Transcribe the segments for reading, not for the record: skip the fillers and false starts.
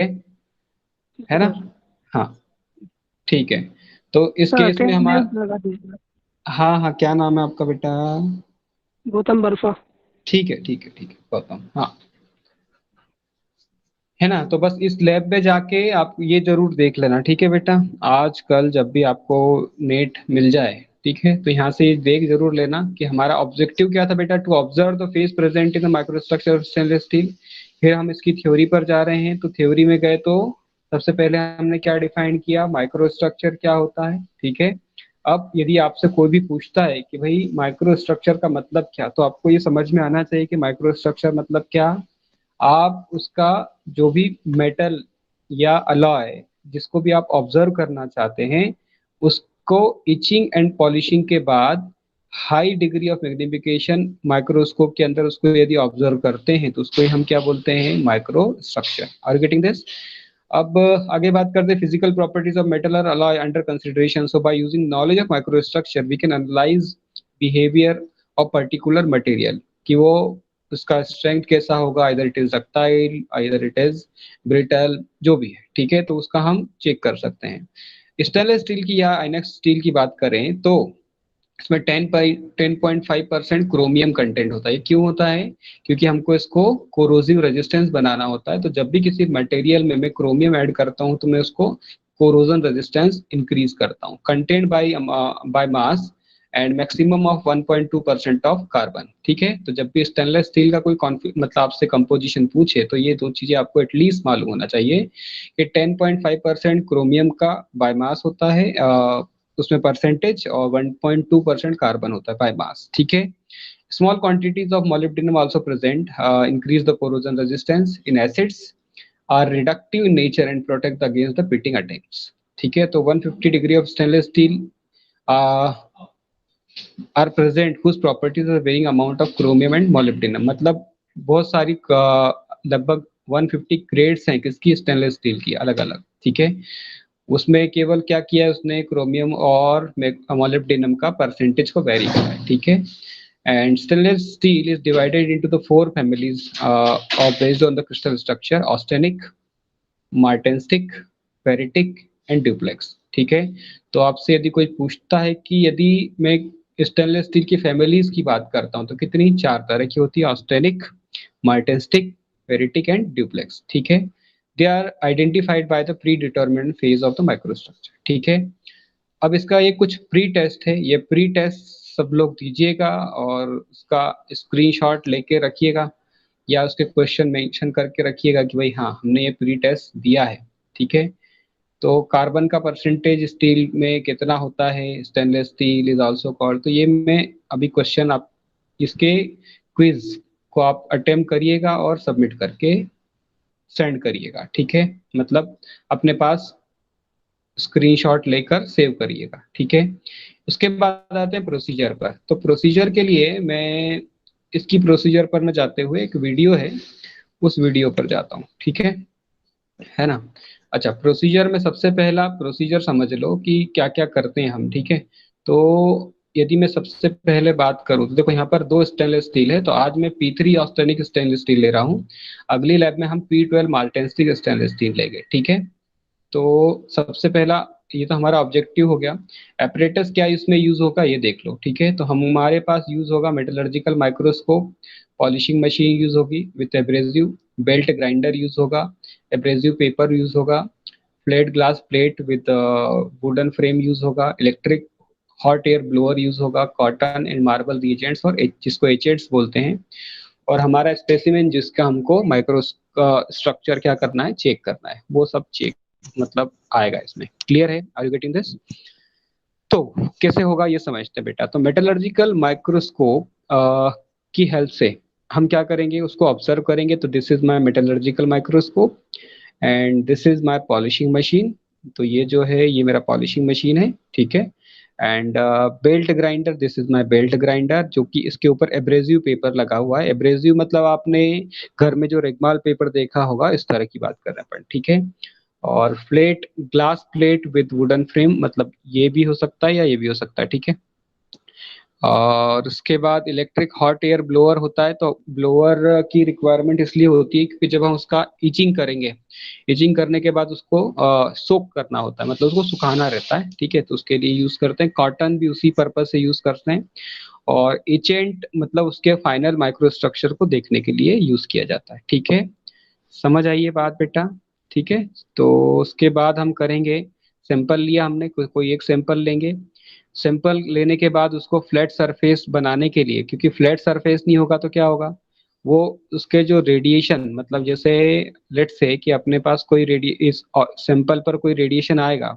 है ना? सर। हाँ, ठीक है। तो इस सर केस में हमारा, अटेंडेंस लगा दीजिए। हाँ हाँ, क्या नाम है आपका बेटा? गौतम बर्फा। ठीक है ठीक है ठीक है, गौतम, हाँ। है ना? तो बस इस लैब में जाके आप ये जरूर देख लेना, ठीक है बेटा? आज कल जब भी आपको नेट मिल जाए, ठीक है, तो यहाँ से देख जरूर लेना कि हमारा ऑब्जेक्टिव क्या था बेटा, to observe the phase present in the microstructure of stainless steel. फिर हम इसकी थ्योरी पर जा रहे हैं, तो थ्योरी में गए तो सबसे पहले हमने क्या डिफाइन किया, माइक्रोस्ट्रक्चर क्या होता है, ठीक है। अब यदि आपसे कोई भी पूछता है कि भाई माइक्रोस्ट्रक्चर का मतलब क्या, तो आपको ये समझ में आना चाहिए कि माइक्रोस्ट्रक्चर मतलब क्या। आप उसका जो भी मेटल या अलॉय जिसको भी आप ऑब्जर्व करना चाहते हैं, उसको इचिंग एंड पॉलिशिंग के बाद high degree of magnification microscope के अंदर उसको यदि ऑब्जर्व करते हैं, तो उसको हम क्या बोलते हैं, micro structure. Are you getting this? अब आगे बात करते हैं फिजिकल प्रॉपर्टीज ऑफ मेटल और alloy under consideration. So by using knowledge of microstructure we can analyse behaviour of particular material, कि वो उसका स्ट्रेंथ कैसा होगा, इधर इट इज डक्टाइल, इधर इट इज ब्रिटल, जो भी है, ठीक है, तो उसका हम चेक कर सकते हैं। स्टेनलेस स्टील की या आइनॉक्स स्टील की बात करें तो इसमें 10.5% क्रोमियम कंटेंट होता है। क्यों होता है? क्योंकि हमको इसको कोरोसिव रेजिस्टेंस बनाना होता है। तो जब भी किसी मटेरियल में मैं क्रोमियम ऐड करता हूं, तो मैं उसको कोरोजन रेजिस्टेंस इंक्रीज करता हूँ। Content bye by mass and maximum of 1.2% of carbon, ठीक है। तो जब भी स्टेनलेस स्टील का कोई मतलब आपसे कंपोजिशन पूछे, तो ये दो चीजें आपको एटलीस्ट मालूम होना चाहिए कि 10.5% क्रोमियम का बायमास होता है, उसमें परसेंटेज, और 1.2% कार्बन होता है बाय मास, ठीक है। Small quantities of molybdenum also present increase the corrosion resistance in acids, are reductive in nature and protect against the pitting attacks, ठीक है। तो 150 degree of stainless steel are present whose properties are varying amount of chromium and molybdenum। मतलब बहुत सारी लगभग 150 grades हैं किसकी, stainless steel की, अलग अलग, ठीक है। उसमें केवल क्या किया है उसने, क्रोमियम और मोलिब्डेनम का परसेंटेज को वेरी किया है, ठीक है। And stainless steel is divided into the four families और based on the crystal structure, austenitic, martensitic, ferritic and duplex, ठीक है। तो आपसे यदि कोई पूछता है कि यदि मैं स्टेनलेस स्टील की फैमिलीज की बात करता हूं, तो कितनी, चार तरह की होती है, austenitic, martensitic, ferritic and duplex, ठीक है। They are identified by the pre determinant phase of the microstructure, ठीक है। अब इसका ये कुछ प्री टेस्ट है, ये प्री टेस्ट सब लोग दीजिएगा और उसका स्क्रीनशॉट लेके रखिएगा, या उसके क्वेश्चन मेंशन करके रखिएगा कि भाई हाँ हमने ये प्री टेस्ट दिया है, ठीक है। तो कार्बन का परसेंटेज स्टील में कितना होता है, stainless steel is also called, तो ये मैं अभी क्वेश्चन आप इसके क्विज को आप अटेम्प्ट करिएगा और सबमिट करके सेंड करिएगा, ठीक है। मतलब अपने पास स्क्रीनशॉट लेकर सेव करिएगा, ठीक है। उसके बाद आते हैं प्रोसीजर पर। तो प्रोसीजर के लिए मैं इसकी प्रोसीजर पर मैं जाते हुए एक वीडियो है, उस वीडियो पर जाता हूँ, ठीक है ना? अच्छा, प्रोसीजर में सबसे पहला प्रोसीजर समझ लो कि क्या क्या करते हैं हम, ठीक है। तो यदि मैं सबसे पहले बात करूं, तो देखो यहाँ पर दो स्टेनलेस स्टील है, तो आज मैं P3 ऑस्टेनिक स्टेनलेस स्टील ले रहा हूँ। अगली लैब में हम P12 माल्टेंस्टिक स्टेनलेस स्टील लेंगे, ठीक है। तो सबसे पहला, ये तो हमारा ऑब्जेक्टिव हो गया। एपरेटस क्या इसमें यूज होगा ये देख लो, ठीक है। तो हमारे पास यूज होगा metallurgical microscope, polishing machine use होगी with abrasive, belt grinder use होगा, एब्रेसिव पेपर यूज होगा, flat glass plate with wooden frame use होगा, electric hot air blower use होगा, कॉटन एंड मार्बल रिएजेंट्स और जिसको एचेड्स बोलते हैं, और हमारा स्पेसिमेन जिसका हमको माइक्रो स्ट्रक्चर क्या करना है, चेक करना है, वो सब चेक मतलब आएगा इसमें। क्लियर है? Are you getting this? तो कैसे होगा ये समझते हैं बेटा। तो मेटलर्जिकल माइक्रोस्कोप की हेल्प से हम क्या करेंगे, उसको ऑब्जर्व करेंगे। तो this is my metallurgical microscope and this is my polishing machine. तो ये जो है ये मेरा पॉलिशिंग मशीन है, ठीक है। And belt grinder, this is my belt grinder, जो कि इसके ऊपर एब्रेसिव पेपर लगा हुआ है। एब्रेसिव मतलब आपने घर में जो रेगमाल पेपर देखा होगा, इस तरह की बात कर रहे हैं अपन, ठीक है। और flat glass plate with wooden frame, मतलब ये भी हो सकता है या ये भी हो सकता है, ठीक है। और उसके बाद इलेक्ट्रिक हॉट एयर ब्लोअर होता है। तो ब्लोअर की रिक्वायरमेंट इसलिए होती है क्योंकि जब हम उसका ईचिंग करेंगे, ईचिंग करने के बाद उसको सोक करना होता है, मतलब उसको सुखाना रहता है, ठीक है। तो उसके लिए यूज करते हैं, कॉटन भी उसी पर्पज से यूज करते हैं। और एचेंट मतलब उसके फाइनल माइक्रोस्ट्रक्चर को देखने के लिए यूज किया जाता है, ठीक है। समझ आई ये बात बेटा? ठीक है। तो उसके बाद हम करेंगे, सैंपल लिया हमने, कोई एक सैंपल लेंगे। सैंपल लेने के बाद उसको फ्लैट सरफेस बनाने के लिए, क्योंकि फ्लैट सरफेस नहीं होगा तो क्या होगा, वो उसके जो रेडिएशन, मतलब जैसे लेट्स से कि अपने पास कोई इस सैंपल पर कोई रेडिएशन आएगा,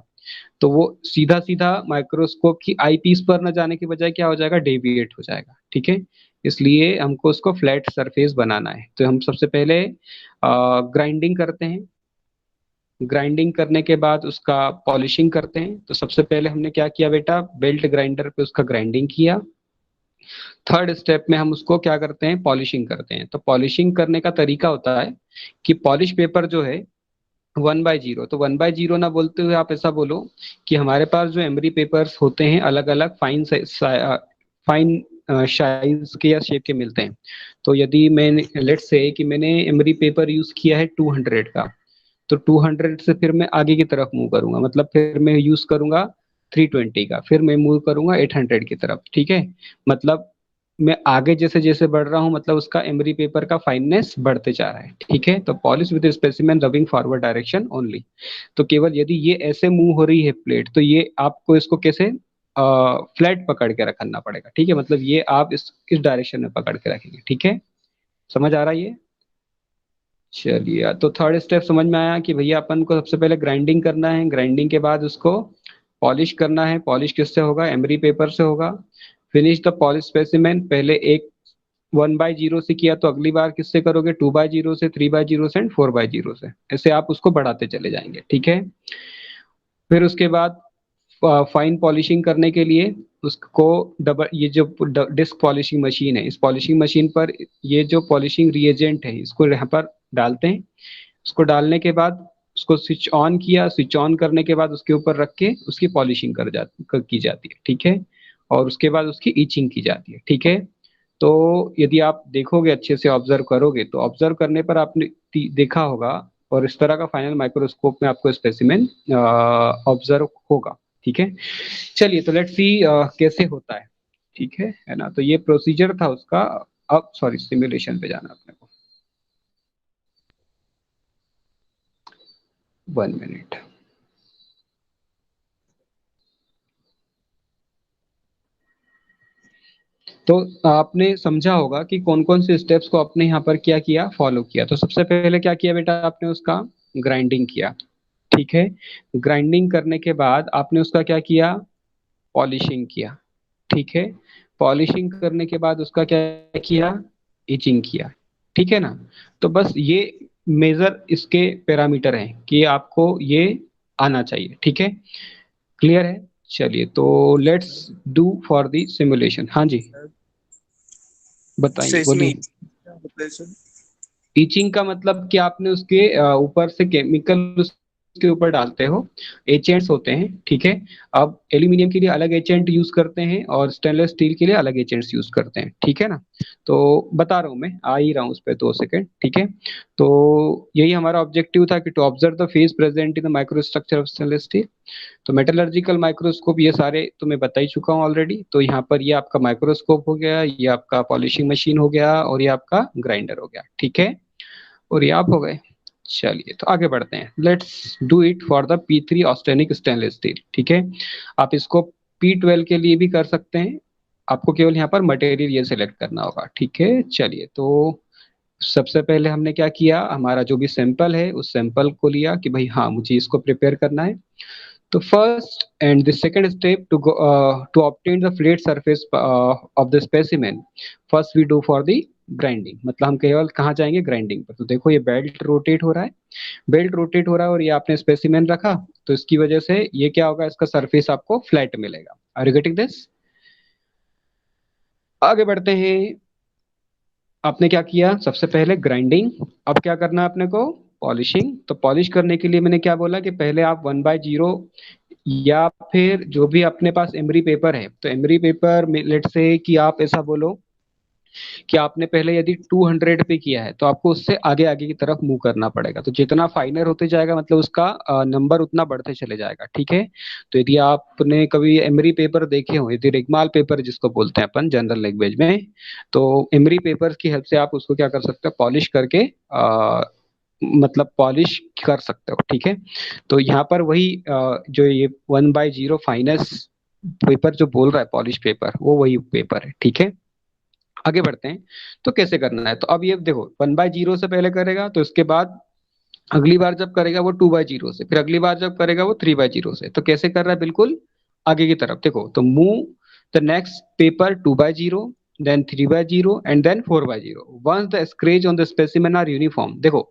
तो वो सीधा सीधा माइक्रोस्कोप की आई पीस पर न जाने की बजाय क्या हो जाएगा, डेविएट हो जाएगा, ठीक है। इसलिए हमको उसको फ्लैट सरफेस बनाना है। तो हम सबसे पहले ग्राइंडिंग करते हैं। ग्राइंडिंग करने के बाद उसका पॉलिशिंग करते हैं। तो सबसे पहले हमने क्या किया बेटा, बेल्ट ग्राइंडर पे उसका ग्राइंडिंग किया। थर्ड स्टेप में हम उसको क्या करते हैं, पॉलिशिंग करते हैं। तो पॉलिशिंग करने का तरीका होता है कि पॉलिश पेपर जो है 1/0, तो 1/0 ना बोलते हुए आप ऐसा बोलो कि हमारे पास जो एमरी पेपर्स होते हैं अलग अलग फाइन साइज के या शेप के मिलते हैं। तो यदि मैंने लेट्स से कि मैंने एमरी पेपर यूज किया है 200 का, तो 200 से फिर मैं आगे की तरफ मूव करूंगा, मतलब फिर मैं यूज करूंगा 320 का, फिर मैं मूव करूंगा 800 की तरफ, ठीक है। मतलब मैं आगे जैसे जैसे बढ़ रहा हूँ, मतलब उसका एमरी पेपर का फाइननेस बढ़ते जा रहा है, ठीक है। तो polish with specimen rubbing forward direction only. तो केवल यदि ये ऐसे मूव हो रही है प्लेट, तो ये आपको इसको कैसे फ्लैट पकड़ के रखना पड़ेगा, ठीक है। मतलब ये आप इस डायरेक्शन में पकड़ के रखेंगे, ठीक है। समझ आ रहा है ये? चलिए, तो थर्ड स्टेप समझ में आया कि भैया अपन को सबसे पहले ग्राइंडिंग करना है, ग्राइंडिंग के बाद उसको पॉलिश करना है। पॉलिश किससे होगा, एमरी पेपर से होगा। फिनिश द पॉलिश स्पेसिमेन, पहले एक 1/0 से किया तो अगली बार किससे करोगे, 2/0 से, 3/0 से एंड 4/0 से, ऐसे आप उसको बढ़ाते चले जाएंगे, ठीक है। फिर उसके बाद फाइन पॉलिशिंग करने के लिए उसको डबल, ये जो डिस्क पॉलिशिंग मशीन है, इस पॉलिशिंग मशीन पर ये जो पॉलिशिंग रिएजेंट है इसको यहाँ पर डालते हैं। उसको डालने के बाद उसको स्विच ऑन किया, स्विच ऑन करने के बाद उसके ऊपर रख के उसकी पॉलिशिंग की जाती है, ठीक है। और उसके बाद उसकी ईचिंग की जाती है, ठीक है। तो यदि आप देखोगे, अच्छे से ऑब्जर्व करोगे, तो ऑब्जर्व करने पर आपने देखा होगा, और इस तरह का फाइनल माइक्रोस्कोप में आपको स्पेसिमेन ऑब्जर्व होगा, ठीक है। चलिए, तो लेट्स सी कैसे होता है, ठीक है ना। तो ये प्रोसीजर था उसका। अब सॉरी, सिमुलेशन पे जाना अपने को, 1 मिनट। तो आपने समझा होगा कि कौन कौन से स्टेप्स को आपने यहाँ पर क्या किया, फॉलो किया। तो सबसे पहले क्या किया बेटा, आपने उसका ग्राइंडिंग किया, ठीक है। ग्राइंडिंग करने के बाद आपने उसका क्या किया, पॉलिशिंग किया, ठीक है। पॉलिशिंग करने के बाद उसका क्या किया, इचिंग किया, ठीक है ना। तो बस ये मेजर इसके पैरामीटर हैं कि आपको ये आना चाहिए, ठीक है। क्लियर है? चलिए, तो let's do for the simulation. हाँ जी, सर बताइए, इसमें बोलिए। क्या होता है सर? ईचिंग का मतलब कि आपने उसके ऊपर से केमिकल उसके ऊपर डालते हो, एजेंट्स होते हैं, ठीक है। अब एल्यूमिनियम के लिए अलग एजेंट यूज करते हैं और स्टेनलेस स्टील के लिए अलग एजेंट्स यूज करते हैं, ठीक है ना। तो बता रहा हूँ, मैं आ ही रहा हूँ उस पर, 2 सेकेंड, ठीक है। तो यही हमारा ऑब्जेक्टिव था कि to observe the phase present in the microstructure of stainless steel. तो मेटलर्जिकल माइक्रोस्कोप ये सारे तो मैं बता ही चुका हूँ ऑलरेडी। तो यहाँ पर ये आपका माइक्रोस्कोप हो गया, ये आपका पॉलिशिंग मशीन हो गया, और ये आपका ग्राइंडर हो गया, ठीक है। और ये आप हो गए। चलिए, तो आगे बढ़ते हैं। Let's do it for the P3 austenitic stainless steel, ठीक है। आप इसको P12 के लिए भी कर सकते हैं। आपको केवल यहाँ पर मटेरियल ये सिलेक्ट करना होगा, ठीक है। चलिए, तो सबसे पहले हमने क्या किया, हमारा जो भी सैंपल है उस सैंपल को लिया कि भाई हाँ, मुझे इसको प्रिपेयर करना है। तो first and the second step to obtain the flat surface of the specimen, first we do for the grinding. मतलब हम केवल कहाँ जाएंगे, ग्राइंडिंग पर। तो देखो, ये बेल्ट रोटेट हो रहा है, बेल्ट रोटेट हो रहा है, और ये आपने स्पेसिमेन रखा, तो इसकी वजह से ये क्या होगा, इसका सरफेस आपको फ्लैट मिलेगा। Are you getting this? आगे बढ़ते हैं। आपने क्या किया, सबसे पहले ग्राइंडिंग। अब क्या करना है अपने को, पॉलिशिंग। तो पॉलिश करने के लिए मैंने क्या बोला कि पहले आप 1/0 या फिर जो भी अपने पास एमरी पेपर है, तो एमरी पेपर में लेट से कि आप ऐसा बोलो कि आपने पहले यदि 200 पे किया है तो आपको उससे आगे आगे की तरफ मूव करना पड़ेगा, तो जितना फाइनर होते जाएगा मतलब उसका नंबर उतना बढ़ते चले जाएगा, ठीक है। तो यदि आपने कभी एमरी पेपर देखे हो, यदि रिगमाल पेपर जिसको बोलते हैं अपन जनरल लैंग्वेज में, तो एमरी पेपर की हेल्प से आप उसको क्या कर सकते हो, पॉलिश करके मतलब पॉलिश कर सकते हो, ठीक है। तो यहाँ पर वही जो ये 1/0 फाइनेस पेपर जो बोल रहा है पॉलिश पेपर, वो वही पेपर है, ठीक है। आगे बढ़ते हैं। तो कैसे करना है, तो अब ये देखो 1/0 से पहले करेगा, तो इसके बाद अगली बार जब करेगा वो 2/0 से, फिर अगली बार जब करेगा वो 3/0 से। तो कैसे कर रहा है, बिल्कुल आगे की तरफ देखो, तो move the next paper 2/0, then 3/0 and then 4/0 once the scratch on the specimen are uniform. देखो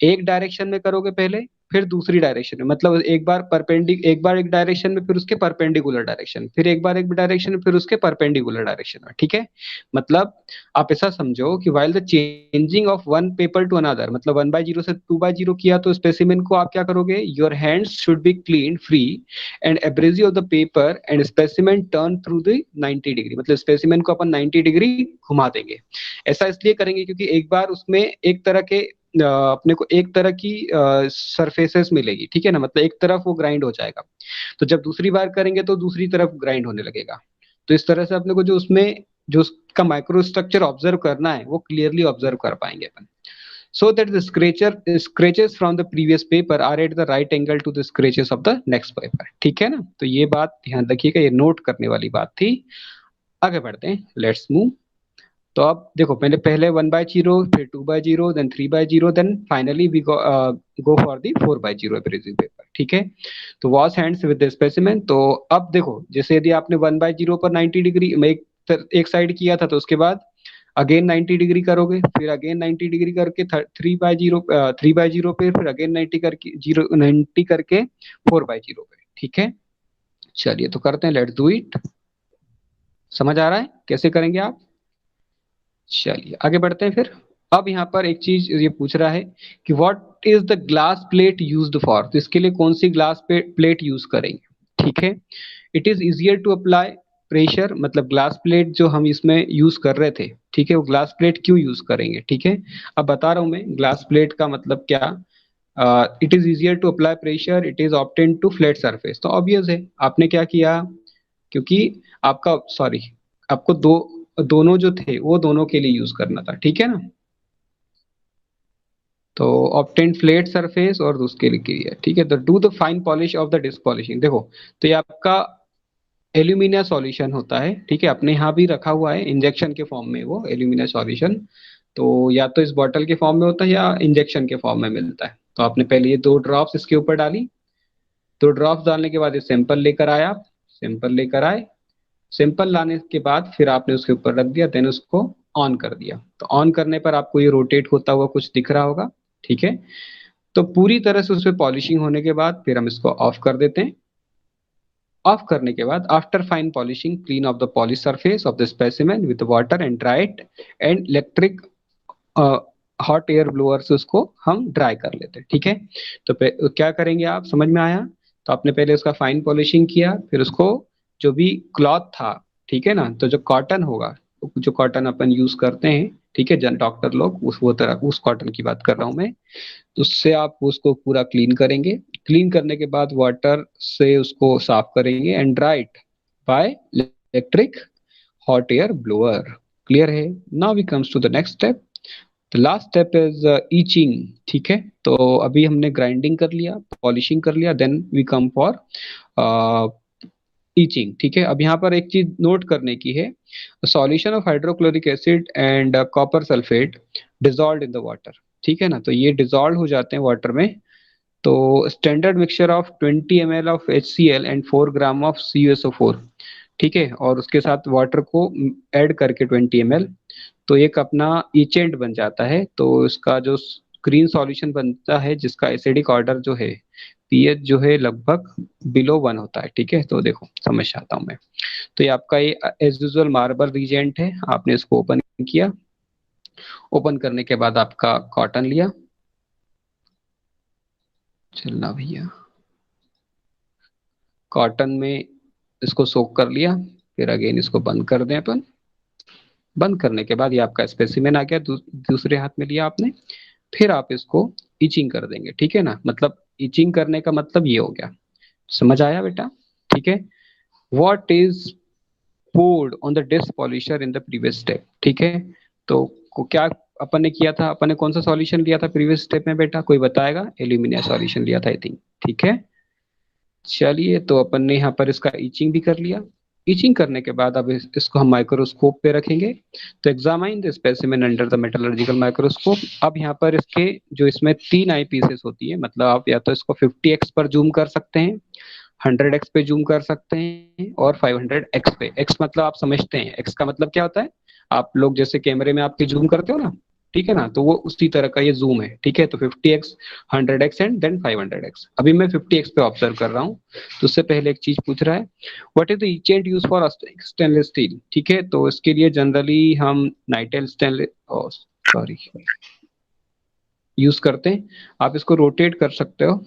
एक डायरेक्शन में करोगे पहले, फिर दूसरी डायरेक्शन में, मतलब एक बार एक डायरेक्शन में, फिर उसके परपेंडिकुलर डायरेक्शन, फिर एक बार एक डायरेक्शन में, फिर उसके परपेंडिकुलर डायरेक्शन में, ठीक है। मतलब आप ऐसा समझो कि while the changing of one paper two another, मतलब 1/0 से 2/0 किया तो स्पेसिमेन को आप क्या करोगे, your hands should be clean free and abrasive of the paper and specimen turn through the 90 degree, मतलब स्पेसिमेन को अपन 90 डिग्री घुमा देंगे। ऐसा इसलिए करेंगे क्योंकि एक बार उसमें एक तरह के अपने को एक तरह की सरफेसेस मिलेगी, ठीक है ना, मतलब एक तरफ वो ग्राइंड हो जाएगा। तो जब दूसरी बार करेंगे तो दूसरी तरफ ग्राइंड होने लगेगा। तो इस तरह से अपने को जो उसमें जो उसका माइक्रो स्ट्रक्चर ऑब्जर्व करना है वो क्लियरली ऑब्जर्व कर पाएंगे अपन। So that the scratches from the previous paper are at the right angle to the scratches of the next paper, ठीक है ना। तो ये बात ध्यान रखिएगा, ये नोट करने वाली बात थी। आगे बढ़ते हैं, लेट्स मूव। तो अब देखो पहले पहले 1/0, फिर 2/0, then 3/0, then finally we go for the 4/0 abrasive paper, ठीक है। तो wash hands with the specimen. तो अब देखो जैसे यदि आपने 1/0 पर 90 डिग्री में एक साइड किया था, तो उसके बाद अगेन 90 डिग्री करोगे, फिर अगेन 90 डिग्री करके 3/0 पे, फिर अगेन 90 करके 4/0 पे, ठीक है। चलिए तो करते हैं, लेट्स डू इट। समझ आ रहा है कैसे करेंगे आप? चलिए आगे बढ़ते हैं फिर। अब यहाँ पर एक चीज ये पूछ रहा है कि what is the glass plate used for, तो इसके लिए कौन सी ग्लास प्लेट यूज करेंगे, ठीक है। It is easier to apply pressure, मतलब ग्लास प्लेट जो हम इसमें यूज कर रहे थे, ठीक है, वो ग्लास प्लेट क्यों यूज करेंगे, ठीक है। अब बता रहा हूं मैं ग्लास प्लेट का मतलब क्या। It is easier to apply pressure, it is obtain to flat surface. तो ऑब्वियस है, आपने क्या किया, क्योंकि आपका सॉरी आपको दोनों जो थे वो दोनों के लिए यूज करना था, ठीक है ना। तो ऑब्टेन फ्लैट सरफेस और उसके लिए किया, ठीक है। तो do the fine polish of the disc polishing. देखो तो ये आपका एल्यूमिनिया सॉल्यूशन होता है, ठीक है, अपने यहाँ भी रखा हुआ है इंजेक्शन के फॉर्म में वो एल्यूमिनिया सॉल्यूशन। तो या तो इस बॉटल के फॉर्म में होता है या इंजेक्शन के फॉर्म में मिलता है। तो आपने पहले ये 2 ड्रॉप्स इसके ऊपर डाली, 2 ड्रॉप्स डालने के बाद ये सैंपल लेकर आए आप, सैंपल लेकर आए, सिंपल लाने के बाद फिर आपने उसके ऊपर रख दिया, देन उसको ऑन कर दिया। तो ऑन करने पर आपको ये रोटेट होता हुआ कुछ दिख रहा होगा, ठीक है। तो पूरी तरह से उसमें पॉलिशिंग होने के बाद फिर हम इसको ऑफ कर देते हैं। ऑफ करने के बाद after fine polishing clean of the polish surface of the specimen with water and dried and electric hot air blower से उसको हम ड्राई कर लेते हैं, ठीक है। तो क्या करेंगे आप, समझ में आया। तो आपने पहले उसका फाइन पॉलिशिंग किया, फिर उसको जो भी क्लॉथ था, ठीक है ना, तो जो कॉटन होगा, जो कॉटन अपन यूज करते हैं, ठीक है, जन डॉक्टर लोग उस वो तरह उस कॉटन की बात कर रहा हूँ मैं। उससे आप उसको पूरा क्लीन करेंगे, क्लीन करने के बाद वाटर से उसको साफ करेंगे and dried by electric hot air blower. Clear है। Now we comes to the next step. The last step is etching, ठीक है। तो अभी हमने ग्राइंडिंग कर लिया, पॉलिशिंग कर लिया, then we come for etching, ठीक है। अब यहाँ पर एक चीज नोट करने की है, solution of hydrochloric acid and copper sulphate dissolve in the water, ठीक है ना। तो ये डिजॉल्व हो जाते हैं वाटर में। तो standard mixture of 20 ml of HCl and 4 gram of CuSO4, ठीक है, और उसके साथ वाटर को ऐड करके 20 ml, तो एक अपना इचेंट बन जाता है। तो इसका जो ग्रीन सॉल्यूशन बनता है जिसका एसिडिक ऑर्डर जो है, पीएच जो है लगभग बिलो 1 होता है, ठीक है। तो देखो समझ आता हूँ मैं। तो ये आपका ये एज यूजुअल मार्बल रिजेंट है, आपने इसको ओपन किया, ओपन करने के बाद आपका कॉटन लिया, चलना भैया, कॉटन में इसको सोक कर लिया, फिर अगेन इसको बंद कर दें अपन। बंद करने के बाद ये आपका स्पेसिमेन आ गया, दूसरे हाथ में लिया आपने। फिर आप इसको इचिंग कर देंगे, ठीक है ना। मतलब इचिंग करने का मतलब ये हो गया, समझ आया बेटा? ठीक है। What is poured on the disc polisher in the previous step, ठीक है। तो क्या अपन ने किया था, अपन ने कौन सा सॉल्यूशन लिया था प्रीवियस स्टेप में बेटा, कोई बताएगा? एल्यूमिनियम सॉल्यूशन लिया था आई थिंक, ठीक है। चलिए, तो अपन ने यहाँ पर इसका इचिंग भी कर लिया। इचिंग करने के बाद अब इसको हम माइक्रोस्कोप पे रखेंगे। तो examine the specimen under the metallurgical microscope. अब यहाँ पर इसके जो इसमें 3 आई पीसेस होती है, मतलब आप या तो इसको 50x पर जूम कर सकते हैं, 100x पे जूम कर सकते हैं, और 500x पे। x मतलब आप समझते हैं, x का मतलब क्या होता है, आप लोग जैसे कैमरे में आपके जूम करते हो ना, ठीक है ना, तो वो उसी तरह का ये जूम है, ठीक है। तो 50x, 100x and then 500x। अभी मैं 50x पे ऑब्जर्व कर रहा हूँ। तो उससे पहले एक चीज पूछ रहा है, what is the etchant use for stainless steel, ठीक है। तो इसके लिए जनरली हम नाइटेल स्टेनलेस, सॉरी, यूज करते हैं। आप इसको रोटेट कर सकते हो।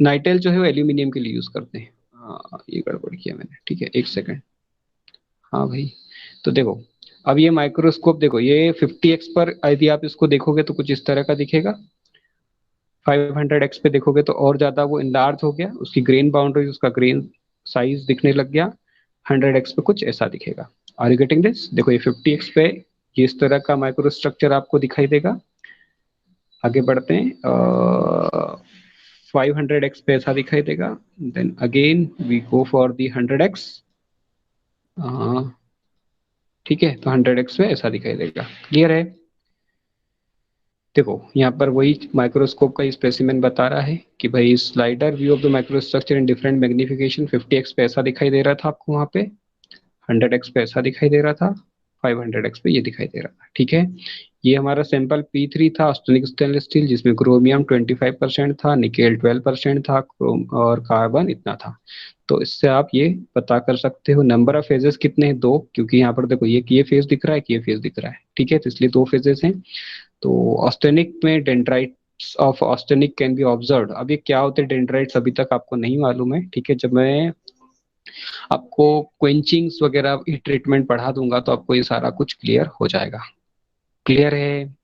नाइटेल जो है वो एल्यूमिनियम के लिए यूज करते हैं। हाँ, ये गड़बड़ किया मैंने, ठीक है, एक सेकंड। हाँ भाई, तो देखो, अब ये माइक्रोस्कोप देखो, ये 50x पर यदि आप इसको देखोगे तो कुछ इस तरह का दिखेगा। 500x पे देखोगे तो और ज्यादा वो इनलार्ज हो गया, उसकी ग्रेन बाउंड्री, उसका ग्रेन साइज दिखने लग गया। 100x पे कुछ ऐसा दिखेगा। Are you getting this? देखो ये 50x पे ये इस तरह का माइक्रो स्ट्रक्चर आपको दिखाई देगा। आगे बढ़ते हैं, 500x पे ऐसा दिखाई देगा। Then again we go for the 100x। ठीक है, तो 100x पे ऐसा दिखाई देगा। क्लियर है? देखो यहाँ पर वही माइक्रोस्कोप का स्पेसिमेन बता रहा है कि भाई slider view of the microstructure in different magnification, 50x पे ऐसा दिखाई दे रहा था आपको वहाँ पे, 100x पे ऐसा दिखाई दे रहा था, 500x पे ये दिखाई दे रहा था, ठीक है। ये हमारा सैंपल P3 था, ऑस्टेनिक स्टेनलेस स्टील, जिसमें क्रोमियम 25% था, निकेल 12% था, क्रोम और कार्बन इतना था। तो इससे आप ये पता कर सकते हो। नंबर ऑफ फेजेस कितने हैं? 2, क्योंकि यहाँ पर देखो ये फेज दिख रहा है कि ये फेज दिख रहा है, ठीक है, तो इसलिए 2 फेजेस हैं। तो ऑस्टेनिक में dendrites of austenitic can be observed. अब ये क्या होते हैं डेंड्राइट्स, अभी तक आपको नहीं मालूम है, ठीक है। जब मैं आपको क्वेंचिंग्स वगैरह ये ट्रीटमेंट पढ़ा दूंगा तो आपको ये सारा कुछ क्लियर हो जाएगा। क्लियर है?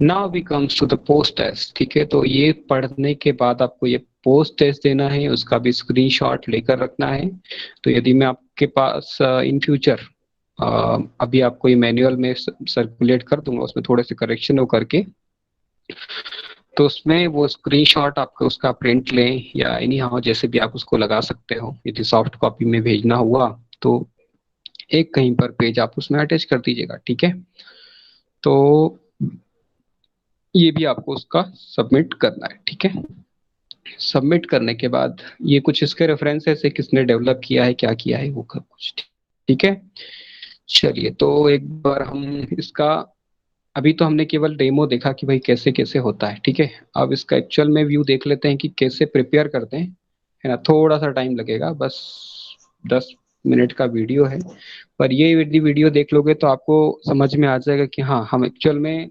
Now we comes to the post test, ठीक है। तो ये पढ़ने के बाद आपको ये पोस्ट टेस्ट देना है, उसका भी स्क्रीनशॉट लेकर रखना है। तो यदि मैं आपके पास इन फ्यूचर अभी आपको ये मैनुअल में सर्कुलेट कर दूंगा, उसमें थोड़े से करेक्शन हो करके, तो उसमें वो स्क्रीनशॉट आपको उसका प्रिंट लें या एनी हाउ जैसे भी आप उसको लगा सकते हो। यदि सॉफ्ट कॉपी में भेजना हुआ तो एक कहीं पर पेज आप उसमें अटैच कर दीजिएगा, ठीक है। तो ये भी आपको उसका सबमिट करना है, ठीक है। सबमिट करने के बाद ये कुछ इसके रेफरेंसेस है, किसने डेवलप किया है, क्या किया है, वो कुछ, ठीक है। चलिए, तो एक बार हम इसका, अभी तो हमने केवल डेमो देखा कि भाई कैसे कैसे होता है, ठीक है। अब इसका एक्चुअल में व्यू देख लेते हैं कि कैसे प्रिपेयर करते हैं, है ना। थोड़ा सा टाइम लगेगा, बस 10 मिनट का वीडियो है, पर ये यदि वीडियो देख लोगे तो आपको समझ में आ जाएगा कि हाँ, हम एक्चुअल में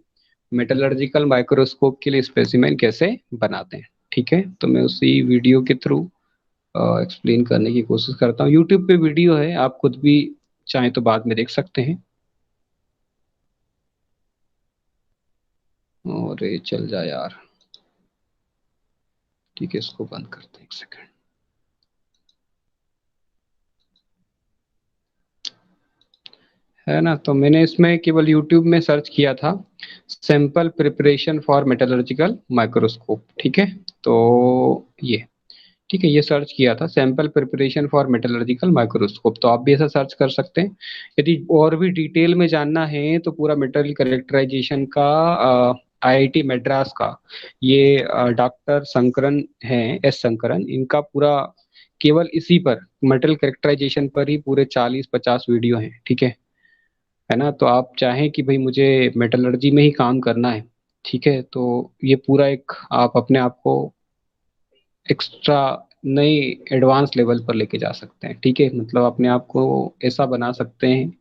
मेटलर्जिकल माइक्रोस्कोप के लिए स्पेसिमेन कैसे बनाते हैं, ठीक है। तो मैं उसी वीडियो के थ्रू एक्सप्लेन करने की कोशिश करता हूँ। यूट्यूब पे वीडियो है, आप खुद भी चाहें तो बाद में देख सकते हैं। और ये चल जाए यार, ठीक है, इसको बंद करते हैं, एक सेकंड। है ना, तो मैंने इसमें केवल यूट्यूब में सर्च किया था, sample preparation for metallurgical microscope, ठीक है। तो ये, ठीक है, ये सर्च किया था sample preparation for metallurgical microscope. तो आप भी ऐसा सर्च कर सकते हैं। यदि और भी डिटेल में जानना है तो पूरा मेटल कैरेक्टराइजेशन का आईआईटी मद्रास का ये डॉक्टर शंकरन हैं, एस शंकरन, इनका पूरा केवल इसी पर मेटल कैरेक्टराइजेशन पर ही पूरे 40-50 वीडियो हैं, ठीक है ना। तो आप चाहें कि भाई मुझे मेटलर्जी में ही काम करना है, ठीक है, तो ये पूरा एक आप अपने आप को एक्स्ट्रा नई एडवांस लेवल पर लेके जा सकते हैं, ठीक है। मतलब अपने आप को ऐसा बना सकते हैं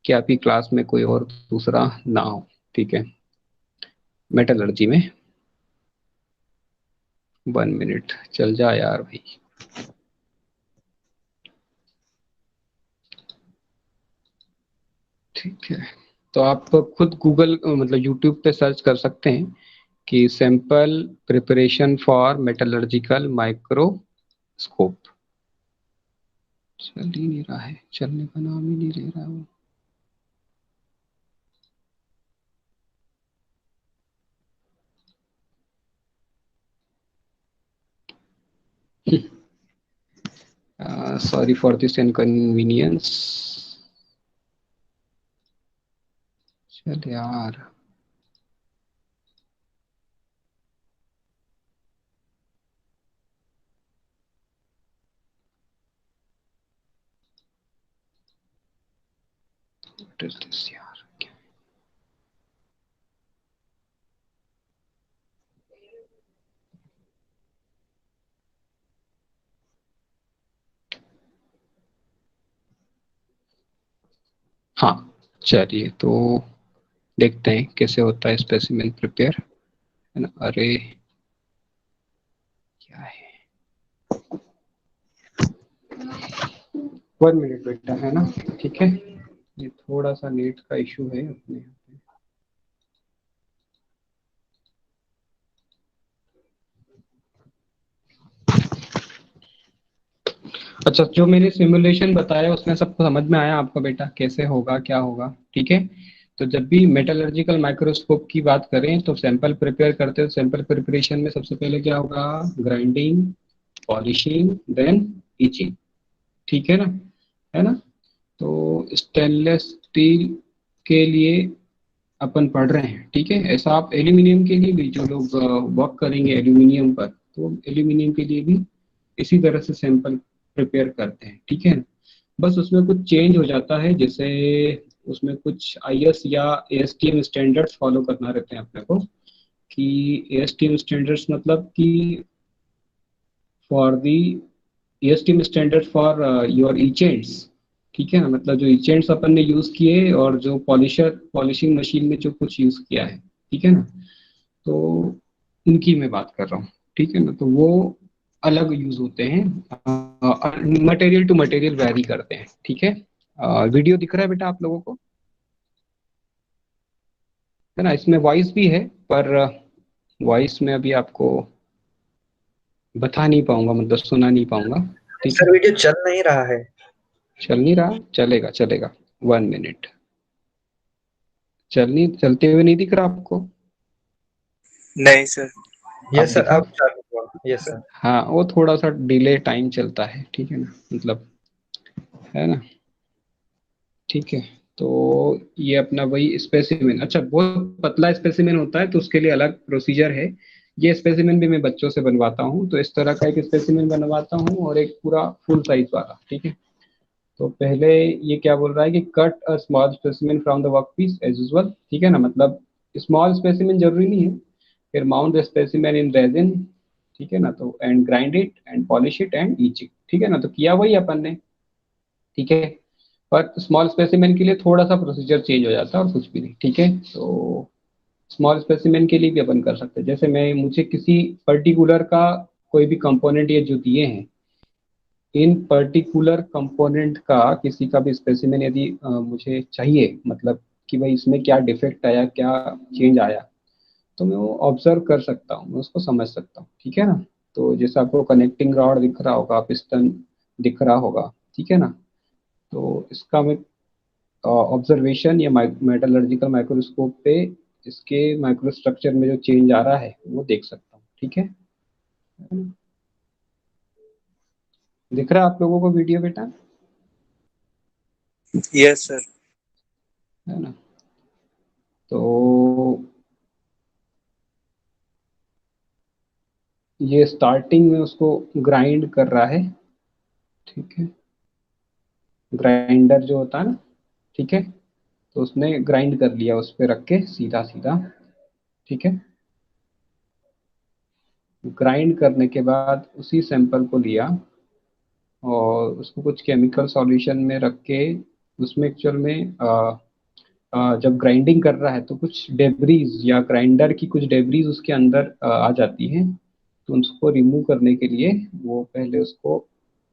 कि आपकी क्लास में कोई और दूसरा ना हो, ठीक है, मेटलर्जी में। 1 मिनट चल जा यार भाई। ठीक है, तो आप खुद गूगल मतलब यूट्यूब पे सर्च कर सकते हैं कि sample preparation for metallurgical microscope. चल ही नहीं रहा है, चलने का नाम ही नहीं ले रहा है वो। Sorry for this inconvenience. चल यार। What is this यार? हाँ, चलिए तो देखते हैं कैसे होता है स्पेसिमेन प्रिपेयर, है ना। अरे क्या है, 1 मिनट बेटा, है ना। ठीक है, ये थोड़ा सा नेट का इशू है अपने यहाँ पे। अच्छा, जो मैंने सिमुलेशन बताया उसमें सबको समझ में आया आपका बेटा, कैसे होगा क्या होगा? ठीक है, तो जब भी मेटलर्जिकल माइक्रोस्कोप की बात करें तो सैंपल प्रिपेयर करते हैं। सैंपल प्रिपरेशन में सबसे पहले क्या होगा? Grinding, polishing, then etching. ठीक है ना, है ना। तो स्टेनलेस स्टील के लिए अपन पढ़ रहे हैं, ठीक है। ऐसा आप एल्यूमिनियम के लिए भी, जो लोग वर्क करेंगे एल्यूमिनियम पर, तो एल्यूमिनियम के लिए भी इसी तरह से सैंपल प्रिपेयर करते हैं, ठीक है। बस उसमें कुछ चेंज हो जाता है, जैसे उसमें कुछ आईएस या एएसटीएम स्टैंडर्ड्स फॉलो करना रहते हैं अपने को। कि एएसटीएम स्टैंडर्ड्स मतलब कि for the ASTM standard for your etchants. ठीक है ना, मतलब जो इचेंट्स अपन ने यूज किए और जो पॉलिशिंग मशीन में जो कुछ यूज किया है, ठीक है ना, तो उनकी मैं बात कर रहा हूँ। ठीक है ना, तो वो अलग यूज होते हैं, मटेरियल टू मटेरियल वैरी करते हैं। ठीक है, वीडियो दिख रहा है बेटा आप लोगों को, है ना। इसमें वॉइस भी है, पर वॉइस में अभी आपको बता नहीं पाऊंगा, मतलब सुना नहीं पाऊंगा। ठीक है, सर वीडियो चल नहीं रहा है। चल नहीं रहा, चलेगा चलेगा। 1 मिनट, चलते हुए नहीं दिख रहा आपको? नहीं सर। अब यस सर, दिखा? अब चालू हुआ। Yes sir. हाँ, वो थोड़ा सा डिले टाइम चलता है, ठीक है ना, मतलब, है ना। ठीक है, तो ये अपना वही स्पेसिमेन, अच्छा बहुत पतला स्पेसिमेन होता है तो उसके लिए अलग प्रोसीजर है। ये स्पेसिमेन भी मैं बच्चों से बनवाता हूँ, तो इस तरह का एक स्पेसिमेन बनवाता हूँ और एक पूरा फुल साइज वाला। ठीक है, तो पहले ये क्या बोल रहा है कि cut a small specimen from the workpiece as usual. ठीक है ना, मतलब स्मॉल स्पेसिमेन जरूरी नहीं है। फिर mount the specimen in resin. ठीक है ना, तो and grind it and polish it and each it. ठीक है ना, तो किया वही अपन ने। ठीक है, पर स्मॉल स्पेसिमेन के लिए थोड़ा सा प्रोसीजर चेंज हो जाता है और कुछ भी नहीं। ठीक है, तो स्मॉल स्पेसिमेन के लिए भी अपन कर सकते हैं। जैसे मैं, मुझे किसी पर्टिकुलर का कोई भी कंपोनेंट ये जो दिए हैं, इन पर्टिकुलर कंपोनेंट का किसी का भी स्पेसिमेन यदि मुझे चाहिए, मतलब कि भाई इसमें क्या डिफेक्ट आया, क्या चेंज आया, तो मैं वो ऑब्जर्व कर सकता हूँ, मैं उसको समझ सकता हूँ। ठीक है ना, तो जैसे आपको कनेक्टिंग रॉड दिख रहा होगा, पिस्टन दिख रहा होगा, ठीक है ना, तो इसका मैं ऑब्जर्वेशन या मेटलर्जिकल माइक्रोस्कोप पे इसके माइक्रोस्ट्रक्चर में जो चेंज आ रहा है वो देख सकता हूँ। ठीक है, दिख रहा है आप लोगों को वीडियो बेटा? Yes sir. है ना, तो ये स्टार्टिंग में उसको ग्राइंड कर रहा है। ठीक है, ग्राइंडर जो होता है ना, ठीक है, तो उसने ग्राइंड कर लिया उस पे रख के सीधा सीधा। ठीक है, ग्राइंड करने के बाद उसी सैंपल को लिया और उसको कुछ केमिकल सॉल्यूशन में रख के, उसमें एक्चुअल में जब ग्राइंडिंग कर रहा है तो कुछ डेब्रीज या ग्राइंडर की कुछ डेब्रीज उसके अंदर आ जाती हैं। तो उसको रिमूव करने के लिए वो पहले उसको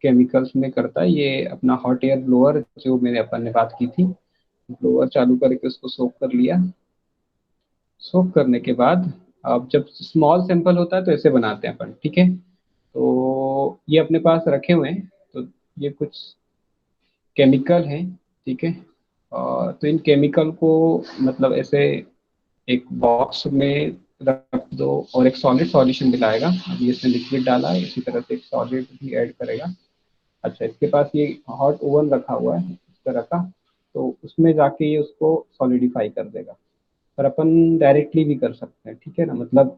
केमिकल्स में करता है, ये अपना हॉट एयर ब्लोअर जो मैंने अपन ने बात की थी, ब्लोअर चालू करके उसको सोक कर लिया। सोक करने के बाद अब जब स्मॉल सैंपल होता है तो ऐसे बनाते हैं अपन, ठीक है। तो ये अपने पास रखे हुए हैं, तो ये कुछ केमिकल हैं, ठीक है। और तो इन केमिकल को मतलब ऐसे एक बॉक्स में रख दो और एक सॉलिड सॉल्यूशन मिलाएगा। अभी इसमें लिक्विड डाला है, इसी तरह से एक सॉलिड भी ऐड करेगा। अच्छा, इसके पास ये हॉट ओवन रखा हुआ है इस तरह का, तो उसमें जाके ये उसको सॉलिडिफाई कर देगा। पर अपन डायरेक्टली भी कर सकते हैं, ठीक है ना। मतलब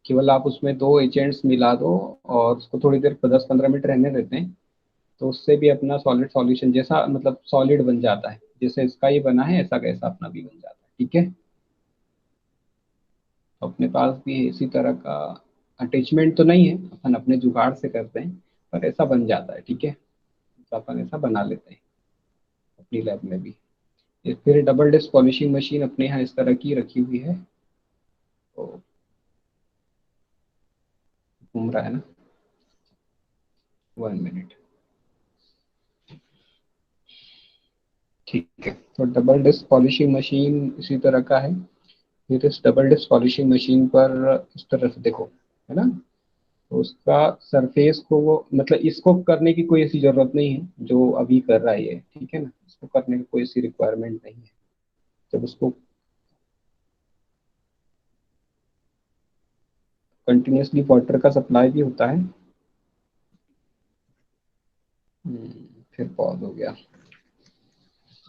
केवल आप उसमें दो एजेंट्स मिला दो और उसको थोड़ी देर 10-15 मिनट रहने देते हैं, तो उससे भी अपना सॉलिड सॉल्यूशन जैसा मतलब सॉलिड बन जाता है। जैसे इसका ये बना है ऐसा कैसा अपना भी बन जाता है, ठीक है। तो अपने पास भी इसी तरह का अटैचमेंट तो नहीं है, अपन अपने जुगाड़ से करते हैं, पर ऐसा बन जाता है, ठीक है। तो अपन ऐसा बना लेते हैं अपनी लैब में भी। ये फिर डबल डिस्क पॉलिशिंग मशीन अपने यहाँ इस तरह की रखी हुई है, तो घूम रहा है ना। 1 मिनट, ठीक है। तो डबल डिस्क पॉलिशिंग मशीन इसी तरह का है। फिर इस डबल डिस्क पॉलिशिंग मशीन पर इस तरह से देखो, है ना। तो उसका सरफेस को वो मतलब इसको करने की कोई ऐसी जरूरत नहीं है जो अभी कर रहा है ये, ठीक है ना। इसको करने की कोई ऐसी रिक्वायरमेंट नहीं है। जब उसको कंटिन्यूसली वाटर का सप्लाई भी होता है। फिर पॉज हो गया,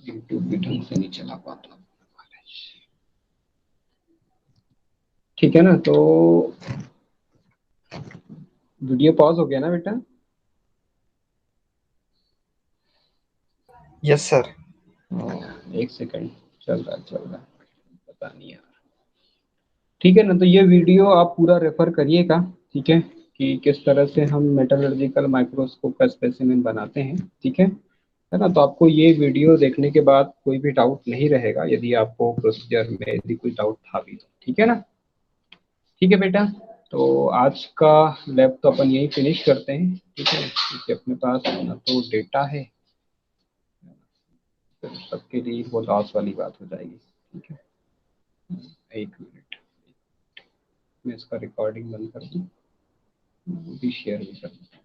यूट्यूब भी ढंग से नहीं चला पाता। ठीक है ना। तो वीडियो पॉज हो गया ना बेटा। Yes sir. एक सेकंड, चल रहा है, पता नहीं यार। ठीक है ना। तो ये वीडियो आप पूरा रेफर करिएगा, ठीक है, कि किस तरह से हम मेटलर्जिकल माइक्रोस्कोप का स्पेसिमेन बनाते हैं, ठीक है ना। तो आपको ये वीडियो देखने के बाद कोई भी डाउट नहीं रहेगा, यदि आपको प्रोसीजर में यदि कोई डाउट था भी तो, ठीक है ना। ठीक है बेटा। तो आज का लैब तो अपन यही फिनिश करते हैं, ठीक है, क्योंकि अपने पास ना तो डेटा है, फिर सबके लिए वो लॉस वाली बात हो जाएगी, ठीक है। 1 मिनट, मैं इसका रिकॉर्डिंग बंद कर दूँ, भी शेयर भी कर दूँ।